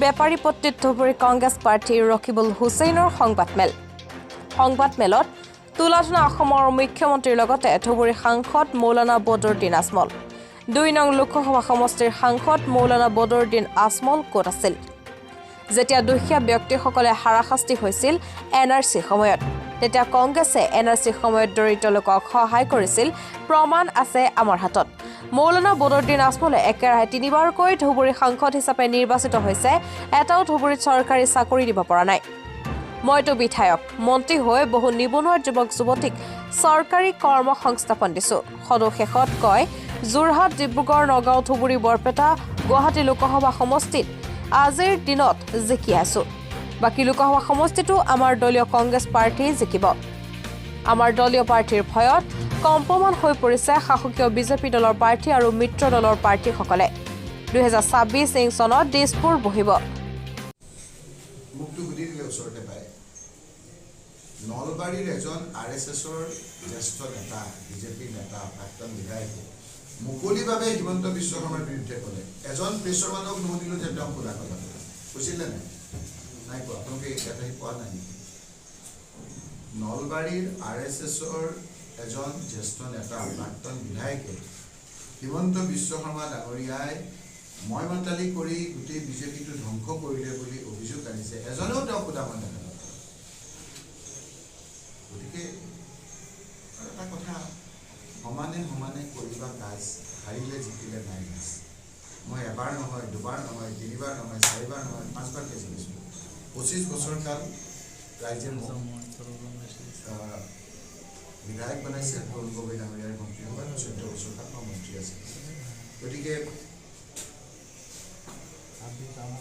বেপাৰী পট্টিত ধুবুৰী কংগ্ৰেছ প্ৰাৰ্থী ৰকিবুল হুছেইনৰ সংবাদমেলত তুলাধনা অসমৰ মুখ্যমন্ত্ৰীৰ লগতে ধুবুৰী সাংসদ মৌলানা বদৰুদ্দিন আজমল ২ নং লোকসভা সমষ্টিৰ সাংসদ মৌলানা বদৰুদ্দিন আজমল ক'ত আছিল যেতিয়া দুখীয়া ব্যক্তিসকলে হাৰাশাস্তি হৈছিল এনআৰচি সময়ত তেতিয়া কংগ্ৰেছে এনআৰচি সময়ত দৰিদ্ৰ লোকক সহায় কৰিছিল প্ৰমাণ আছে আমাৰ হাতত মৌলানা বদৰুদ্দিন আজমলে একেৰাহে ৩বাৰকৈ ধুবুৰী সাংসদ হিচাপে নিৰ্বাচিত হৈছে এটাও ধুবুৰীত চৰকাৰী চাকৰি দিব পৰা নাই মইতো বিধায়ক মন্ত্ৰী হৈ বহু নিবনুৱা যুৱক যুৱতীক চৰকাৰী কৰ্ম সংস্থাপন দিছো সদশেষত কয় যোৰহাট ডিব্ৰুগড় নগাঁও ধুবুৰী বৰপেটা গুৱাহাটী লোকসভা সমষ্টিত আজিৰ দিনত জিকি আছো বাকি লোকসভা সমষ্টিটো আমাৰ দলীয় কংগ্ৰেছ পাৰ্টি জিকিব আমাৰ দলীয় পাৰ্টিৰ ভয়ত কম্পমান হৈ পৰিছে শাসকীয় বিজেপি দলৰ প্ৰাৰ্থী আৰু মিত্ৰ দলৰ প্ৰাৰ্থীসকলে 2026 চনত দিছপুৰ বহিব নলবাৰীৰ এজন আৰএছএছৰ জ্যেষ্ঠ নেতা বিজেপি নেতা প্ৰাক্তন বিধায়ক মুকলিভাৱে হিমন্ত বিশ্ব শৰ্মাৰ বিৰুদ্ধে ক'লে এজন প্ৰেছৰ মানুহক নুশুনিলো যে তেওঁ কোলা কথা বুজিলে নাই কোৱা আপোনালোকে এটা পোৱা নাই নলবাৰীৰ আৰএছএছৰ এজন জ্যেষ্ঠ নেতা প্ৰাক্তন বিধায়কে হিমন্ত বিশ্ব শৰ্মা ডাঙৰীয়াই মই মাতালি কৰি গোটেই বিজেপিটো ধ্বংস কৰিলে বুলি অভিযোগ আনিছে এজনেও তেওঁ কোলা মই দেখা গতিকে এটা কথা সমানে সমানে কৰিবা কাজ হাৰিলে জিকিলে নাই কাজ মই এবাৰ নহয় দুবাৰ নহয় তিনিবাৰ নহয় চাৰিবাৰ নহয় 5বাৰকৈ জিকিছোঁ 25 বছৰ কাল ৰাইজে বিধায়ক বনাইছে তৰুণ গগৈ ডাঙৰীয়াৰ মন্ত্ৰী হোৱা 14 বছৰ কাল মন্ত্ৰী আছে গতিকে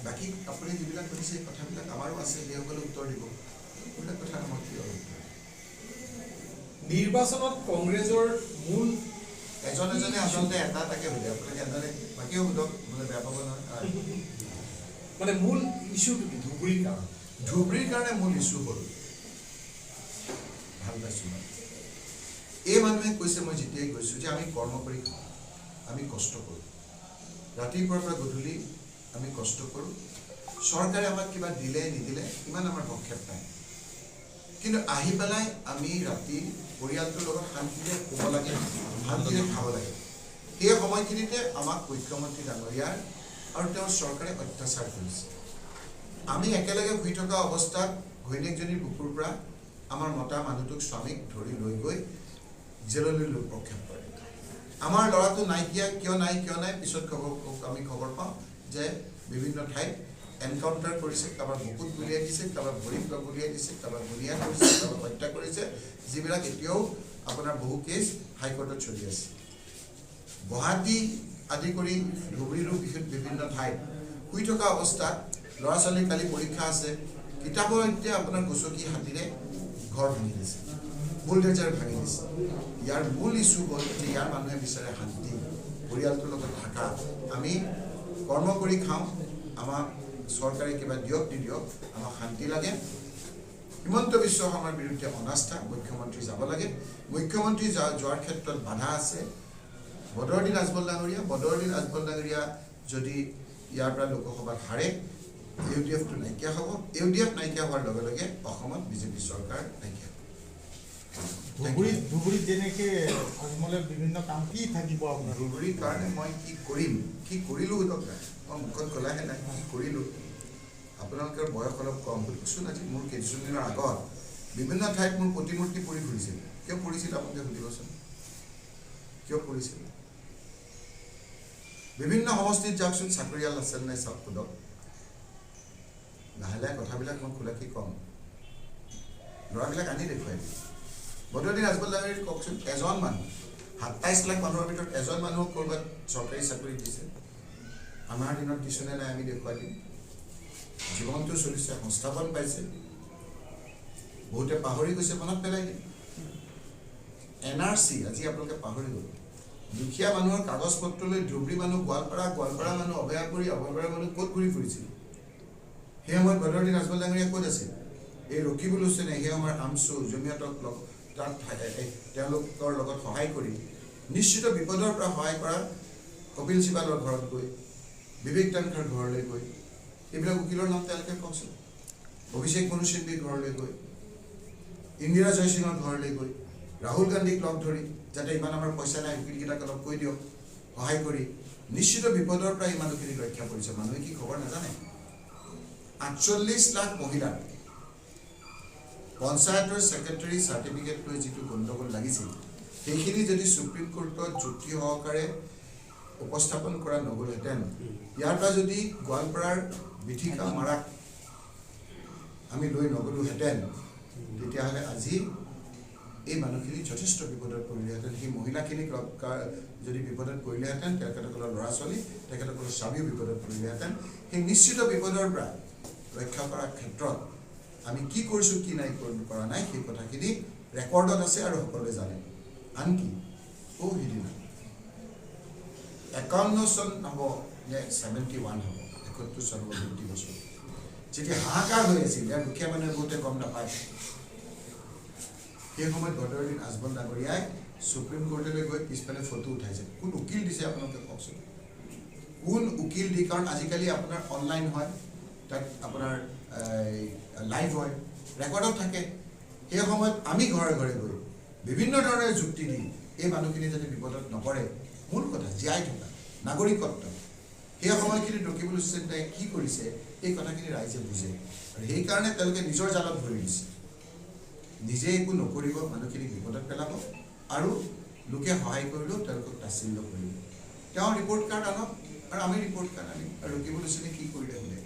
বাকী আপুনি যিবিলাক কৈছে কথাবিলাক আমাৰো আছে সেইসকলে উত্তৰ দিব এইবিলাক কথা আমাৰ কি আৰু নিৰ্বাচনত কংগ্ৰেছৰ মূল এজনে আচলতে এটা তাকে সুধে আপোনালোকে এজনে বাকীও সোধক বোলে বেয়া পাব নহয় মানে মূল ইছ্যুটো কি ধুবুৰীৰ কাৰণে মূল ইছ্যু হ'ল ভাল পাইছোঁ এই মানুহে কৈছে মই যেতিয়াই কৈছোঁ যে আমি কৰ্ম কৰি খাওঁ আমি কষ্ট কৰোঁ ৰাতিপুৱাৰ পৰা গধূলি আমি কষ্ট কৰোঁ চৰকাৰে আমাক কিবা দিলে নিদিলে ইমান আমাৰ ভক্ষেপ নাই কিন্তু আহি পেলাই আমি ৰাতি পৰিয়ালটোৰ লগত শান্তিৰে শুব লাগে শান্তিৰে খাব লাগে সেই সময়খিনিতে আমাক মুখ্যমন্ত্ৰী ডাঙৰীয়াৰ আৰু তেওঁৰ চৰকাৰে অত্যাচাৰ কৰিছে আমি একেলগে শুই থকা অৱস্থাত ঘৈণীয়েকজনীৰ বুকুৰ পৰা আমাৰ মতা মানুহটোক স্বামীক ধৰি লৈ গৈ জেললৈ লৈ প্ৰক্ষেপ কৰে আমাৰ ল'ৰাটো নাইকিয়া কিয় নাই পিছত আমি খবৰ পাওঁ যে বিভিন্ন ঠাইত এনকাউণ্টাৰ কৰিছে কাৰোবাৰ বুকুত গুলিয়াই দিছে কাৰোবাৰ ভৰিত গুলিয়াই দিছে কাৰোবাৰ গুলিয়াই কৰিছে কাৰোবাৰ হত্যা কৰিছে যিবিলাক এতিয়াও আপোনাৰ বহু কেছ হাইকোৰ্টত চলি আছে গুৱাহাটী আদি কৰি ধুবুৰীৰো বিভিন্ন ঠাইত শুই থকা অৱস্থাত ল'ৰা ছোৱালীৰ কালি পৰীক্ষা আছে কিতাপৰ এতিয়া আপোনাৰ গচকি হাতীৰে ঘৰ ভাঙি দিছে বুলডেজাৰ ভাঙি দিছে ইয়াৰ মূল ইছ্যু হ'ল যে ইয়াৰ মানুহে বিচাৰে শান্তি পৰিয়ালটোৰ লগত থকা আমি কৰ্ম কৰি খাওঁ আমাক চৰকাৰে কিবা দিয়ক নিদিয়ক আমাক শান্তি লাগে হিমন্ত বিশ্ব শৰ্মাৰ বিৰুদ্ধে অনাস্থা মুখ্যমন্ত্ৰী যাব লাগে মুখ্যমন্ত্ৰী যোৱাৰ ক্ষেত্ৰত বাধা আছে বদৰুদ্দিন আজমল ডাঙৰীয়া যদি ইয়াৰ পৰা লোকসভাত হাৰে ইউডিএফটো নাইকিয়া হ'ব ইউডিএফ নাইকিয়া হোৱাৰ লগে লগে অসমত বিজেপি চৰকাৰ নাইকিয়া ধুবুৰীত যেনেকৈ আজমলে বিভিন্ন কাম কি থাকিব আপোনাৰ ধুবুৰীৰ কাৰণে মই কি কৰিম কি কৰিলোঁ সোধক নাই মই মুখত ক'লাহে নাই কি কৰিলোঁ আপোনালোকৰ বয়স অলপ কম সুধিছোন আজি মোৰ কিছুদিনৰ আগত বিভিন্ন ঠাইত মোৰ প্ৰতিমূৰ্তি পৰি ফুৰিছিল কিয় পৰিছিল আপোনালোকে সুধিবচোন কিয় পৰিছিল বিভিন্ন সমষ্টিত যাওকচোন চাকৰিয়াল আছে নাই চাওক সোধক লাহে লাহে কথাবিলাক মই খোলাকৈ কম ল'ৰাবিলাক আনি দেখুৱাই দিম বদৰুদ্দিন আজমল ডাঙৰীয়াক কওকচোন এজন মানুহ 27 লাখ মানুহৰ ভিতৰত এজন মানুহক ক'ৰবাত চৰকাৰী চাকৰি দিছে আমাৰ দিনত দিছেনে নাই আমি দেখুৱাই দিম জীৱনটো চলিছে সংস্থাপন পাইছে বহুতে পাহৰি গৈছে মনত পেলাই দিম এনআৰচি আজি আপোনালোকে পাহৰি গ'ল দুখীয়া মানুহৰ কাগজ পত্ৰ লৈ ধুবুৰী মানুহ গোৱালপাৰা মানুহ অভয়াপুৰী মানুহ ক'ত ঘূৰি ফুৰিছিল সেই সময়ত বদৰুদ্দিন আজমল ডাঙৰীয়া ক'ত আছিল এই ৰকিবুল হুছেইনে সেই সময়ৰ আমচু জমিয়তক তেওঁলোকৰ লগত সহায় কৰি নিশ্চিত বিপদৰ পৰা সহায় কৰা কপিল চিবালৰ ঘৰত গৈ বিবেক তানখাৰ ঘৰলৈ গৈ এইবিলাক উকিলৰ নাম তেওঁলোকে কওকচোন অভিষেক মনু সিংভিৰ ঘৰলৈ গৈ ইন্দিৰা জয়সিঙৰ ঘৰলৈ গৈ ৰাহুল গান্ধীক লগ ধৰি যাতে ইমান আমাৰ পইচা নাই উকিলকেইটাক অলপ কৈ দিয়ক সহায় কৰি নিশ্চিত বিপদৰ পৰা এই মানুহখিনি ৰক্ষা কৰিছে মানুহে কি খবৰ নাজানে 48 লাখ মহিলা পঞ্চায়তৰ সেক্ৰেটাৰী সাৰ্টিফিকেট লৈ যিটো গণ্ডগোল লাগিছিল সেইখিনি যদি সুপ্ৰিম কোৰ্টত যুক্তি সহকাৰে উপস্থাপন কৰা নগলহেঁতেন ইয়াৰ পৰা যদি গোৱালপাৰাৰ বিঠিকা মাৰাক আমি লৈ নগলোহেঁতেন তেতিয়াহ'লে আজি এই মানুহখিনি যথেষ্ট বিপদত পৰিলেহেঁতেন সেই মহিলাখিনিক যদি বিপদত পৰিলেহেঁতেন তেখেতসকলৰ ল'ৰা ছোৱালী তেখেতসকলৰ স্বামীও বিপদত পৰিলেহেঁতেন সেই নিশ্চিত বিপদৰ পৰা ৰক্ষা কৰাৰ ক্ষেত্ৰত আমি কি কৰিছোঁ কি নাই কৰা নাই সেই কথাখিনি ৰেকৰ্ডত আছে আৰু সকলোৱে জানে আনকি সিদিনা 51 চন হ'ব নে 71 হ'ব 71 চন হ'ব 20 বছৰ যেতিয়া হাহাকাৰ হৈ আছিল ইয়াৰ দুখীয়া মানুহে বহুতে গম নাপায় সেই সময়ত বদৰুদ্দিন আজমল ডাঙৰীয়াই সুপ্ৰিম কোৰ্টলৈ গৈ পিছফালে ফটো উঠাইছে কোন উকিল দিছে আপোনালোকে কওকচোন কোন উকিল দি কাৰণ আজিকালি আপোনাৰ অনলাইন হয় তাত আপোনাৰ লাইভ হয় ৰেকৰ্ডত থাকে সেই সময়ত আমি ঘৰে ঘৰে গৈ বিভিন্ন ধৰণৰ যুক্তি দি এই মানুহখিনি যাতে বিপদত নপৰে মূল কথা জীয়াই থকা নাগৰিকত্ব সেই সময়খিনিত ৰকিবুল হুছেইনে কি কৰিছে এই কথাখিনি ৰাইজে বুজে আৰু সেইকাৰণে তেওঁলোকে নিজৰ জালত ভৰি দিছে নিজে একো নকৰিব মানুহখিনিক বিপদত পেলাব আৰু লোকে সহায় কৰিলেও তেওঁলোকক তাচ্ছিল্য কৰিব তেওঁ ৰিপৰ্ট কাৰ্ড আনক আৰু আমি ৰিপৰ্ট কাৰ্ড আনিম আৰু ৰকিবুল হুছেইনে কি কৰিলে বোলে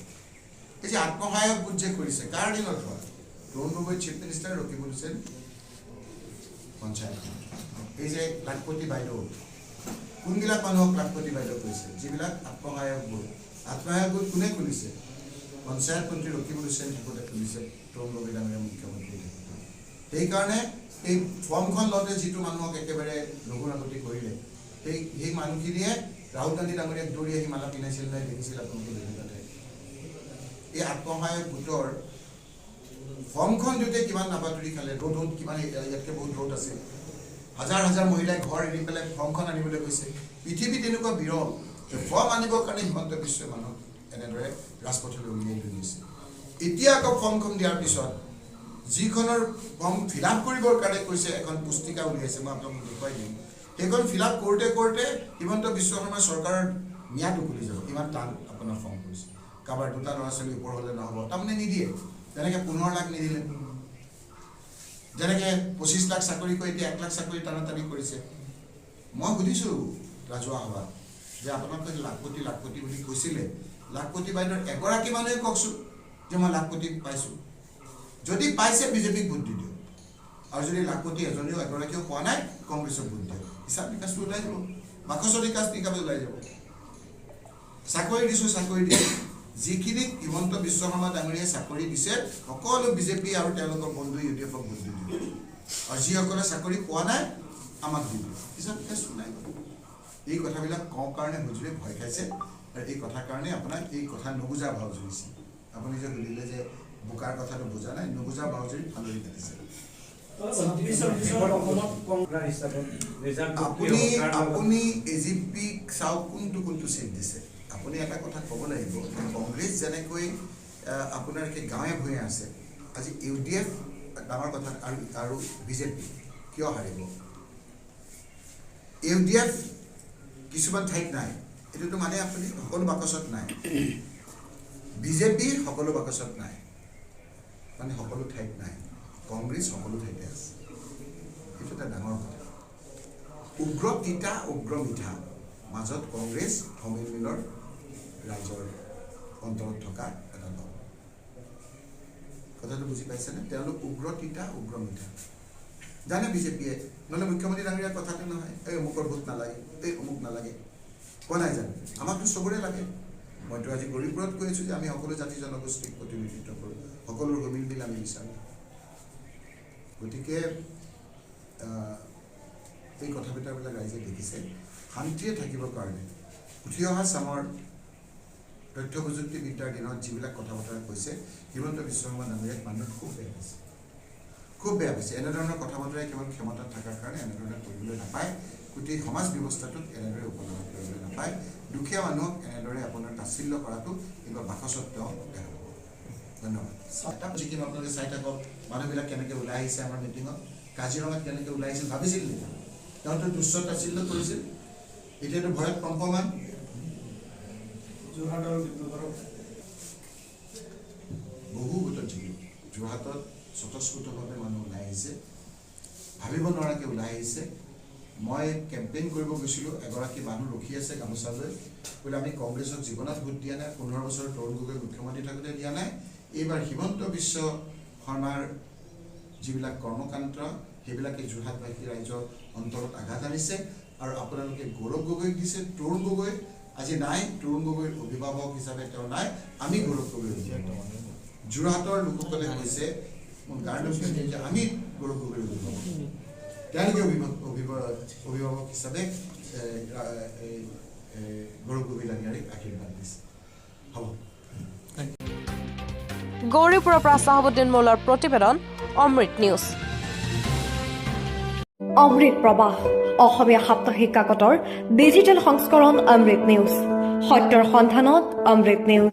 এই যে আত্মসহায়ক গোট যে কৰিছে কাৰ দিনত হয় তৰুণ গগৈ চিফ মিনিষ্টাৰ ৰকিবুল হুছেইন পঞ্চায়ত এই যে লাখপতি বাইদেউ কোনবিলাক মানুহক লাখপতি বাইদেউ কৈছে যিবিলাক আত্মসহায়ক গোট কোনে খুলিছে পঞ্চায়ত মন্ত্ৰী ৰকিবুল হুছেইন থাকোঁতে খুলিছে তৰুণ গগৈ ডাঙৰীয়া মুখ্যমন্ত্ৰী সেইকাৰণে এই ফৰ্মখন লওঁতে যিটো মানুহক একেবাৰে লঘুণাগতি কৰিলে সেই মানুহখিনিয়ে ৰাহুল গান্ধী ডাঙৰীয়াক দৌৰি আহি মালা পিন্ধাইছিল নাই দেখিছিল আপোনালোকে বিভিন্ন এই আত্মসহায়ক গোটৰ ফৰ্মখন দিওঁতে কিমান নাবাতৰি খালে ৰ'দত কিমান ইয়াতকৈ বহুত ৰ'দ আছে হাজাৰ হাজাৰ মহিলাই ঘৰ এৰি পেলাই ফৰ্মখন আনিবলৈ গৈছে পৃথিৱীত এনেকুৱা বিৰল যে ফৰ্ম আনিবৰ কাৰণে হিমন্ত বিশ্বই মানুহক এনেদৰে ৰাজপথলৈ উলিয়াই লৈ গৈছে এতিয়া আকৌ ফৰ্মখন দিয়াৰ পিছত যিখনৰ ফৰ্ম ফিল আপ কৰিবৰ কাৰণে কৈছে এখন পুস্তিকা উলিয়াইছে মই আপোনালোকক দেখুৱাই দিম সেইখন ফিল আপ কৰোঁতে কৰোঁতে হিমন্ত বিশ্ব শৰ্মা চৰকাৰৰ ম্যাদ উকলি যাব ইমান টান আপোনাৰ ফৰ্ম কৰিছে কাৰোবাৰ দুটা ল'ৰা ছোৱালী ওপৰ হ'লে নহ'ব তাৰমানে নিদিয়ে যেনেকৈ 15 লাখ নিদিলে যেনেকৈ 25 লাখ চাকৰি কৰি এতিয়া 1 লাখ চাকৰি টানাটানি কৰিছে মই সুধিছোঁ ৰাজহুৱা সভাত যে আপোনালোকে লাখপতি বুলি কৈছিলে লাখপতি বাইদেউৰ এগৰাকী মানুহে কওকচোন যে মই লাখপতি পাইছোঁ যদি পাইছে বিজেপিক ভোট দি দিয়ক আৰু যদি লাখপতি এগৰাকীও পোৱা নাই কংগ্ৰেছক ভোট দিয়ক হিচাপ নিকাচটো ওলাই যাব বাকচৰ নিকাচ ওলাই যাব চাকৰি দিছোঁ যিখিনি হিমন্ত বিশ্ব শৰ্মা ডাঙৰীয়াই চাকৰি দিছে সকলো বিজেপি আৰু তেওঁলোকৰ বন্ধু ইউডিএফক ভোট দি দিব আৰু যিসকলে চাকৰি পোৱা নাই আমাক দিব হিচাপ নিকাচটো ওলাই যাব এই কথাবিলাক কওঁ কাৰণে হুজুৰে ভয় খাইছে আৰু এই কথাৰ কাৰণে আপোনাক এই কথা নুবুজা ভাও জুৰিছে আপুনি যে সুধিলে যে বোকাৰ কথাটো বুজা নাই নুবুজা ভাও জুৰি ফালৰি কাটিছে আপুনি এজিপিক চাওক কোনটো চিট দিছে আপুনি এটা কথা ক'ব লাগিব কংগ্ৰেছ যেনেকৈ আপোনাৰ গাঁৱে ভূঞে আছে আজি ইউডিএফ ডাঙৰ কথা আৰু বিজেপি কিয় হাৰিব ইউডিএফ কিছুমান ঠাইত নাই এইটোতো মানে আপুনি সকলো বাকচত নাই বিজেপি সকলো বাকচত নাই মানে সকলো ঠাইত নাই কংগ্ৰেছ সকলো ঠাইতে আছে এইটো এটা ডাঙৰ কথা উগ্ৰ তিতা উগ্ৰ মিঠা মাজত কংগ্ৰেছ সমীৰ মিলৰ ৰাইজৰ অন্তৰত থকা এটা দল কথাটো বুজি পাইছেনে তেওঁলোক উগ্ৰ তিতা উগ্ৰ মিঠা জানে বিজেপিয়ে নহ'লে মুখ্যমন্ত্ৰী ডাঙৰীয়াৰ কথাটো নহয় এই অমুকৰ ভোট নালাগে এই অমুক নালাগে কোৱা নাই জানো আমাকতো চবৰে লাগে মইতো আজি গৌৰীপুৰত কৈ আছোঁ যে আমি সকলো জাতি জনগোষ্ঠীক প্ৰতিনিধিত্ব কৰোঁ সকলোৰ সমিল মিল আমি বিচাৰোঁ গতিকে এই কথা বতৰাবিলাক ৰাইজে দেখিছে শান্তিয়ে থাকিবৰ কাৰণে উঠি অহা চামৰ তথ্য প্ৰযুক্তিবিদ্যাৰ দিনত যিবিলাক কথা বতৰা কৈছে হিমন্ত বিশ্ব শৰ্মা ডাঙৰীয়াক মানুহে খুব বেয়া পাইছে খুব বেয়া পাইছে এনেধৰণৰ কথা বতৰাই কেৱল ক্ষমতাত থকাৰ কাৰণে এনেধৰণে কৰিবলৈ নাপায় গোটেই সমাজ ব্যৱস্থাটোত এনেদৰে উপলব্ধ কৰিবলৈ নাপায় দুখীয়া মানুহক এনেদৰে আপোনাৰ তাচ্ছিল্য কৰাটো কিবা বাকস্বত্ব দেখা পাব ধন্যবাদ যিখিনি আপোনালোকে চাই থাকক মানুহবিলাক কেনেকৈ ওলাই আহিছে আমাৰ মিটিঙত কাজিৰঙাত কেনেকৈ ওলাই আহিছিল ভাবিছিল নেকি তেওঁতো তুচ্ছ তাচ্ছিল্য কৰিছিল এতিয়াতো ভয়ত কম্পমান যোৰহাট আৰু ডিব্ৰুগড়ত বহু গোটত জিকিল যোৰহাটত স্বতঃস্ফূৰ্তভাৱে মানুহ ওলাই আহিছে ভাবিব নোৱাৰাকৈ ওলাই আহিছে মই কেম্পেইন কৰিব গৈছিলোঁ এগৰাকী মানুহ ৰখি আছে গামোচা লৈ বোলে আমি কংগ্ৰেছক জীৱনত ভোট দিয়া নাই 15 বছৰ তৰুণ গগৈ মুখ্যমন্ত্ৰী থাকোঁতে দিয়া নাই এইবাৰ হিমন্ত বিশ্ব শৰ্মাৰ যিবিলাক কৰ্মকাণ্ড সেইবিলাকে যোৰহাটবাসী ৰাইজৰ অন্তৰত আঘাত আনিছে আৰু আপোনালোকে গৌৰৱ গগৈক দিছে তৰুণ গগৈ আজি নাই তৰুণ গগৈৰ অভিভাৱক হিচাপে তেওঁ নাই আমি গৌৰৱ গগৈ যোৰহাটৰ লোকসকলে কৈছে মোৰ গাৰ দুখে যে আমি গৌৰৱ গগৈৰ অভিভাৱক তেওঁলোকে অভিভাৱক হিচাপে গৌৰৱ গগৈ ডাঙৰীয়াক আশীৰ্বাদ দিছে হ'ব গৌৰীপুৰৰ পৰা চাহাবুদ্দিন মৌলাৰ প্ৰতিবেদন অমৃত নিউজ অমৃত প্ৰবাহ অসমীয়া সাপ্তাহিক কাকতৰ ডিজিটেল সংস্কৰণ অমৃত নিউজ সত্যৰ সন্ধানত অমৃত নিউজ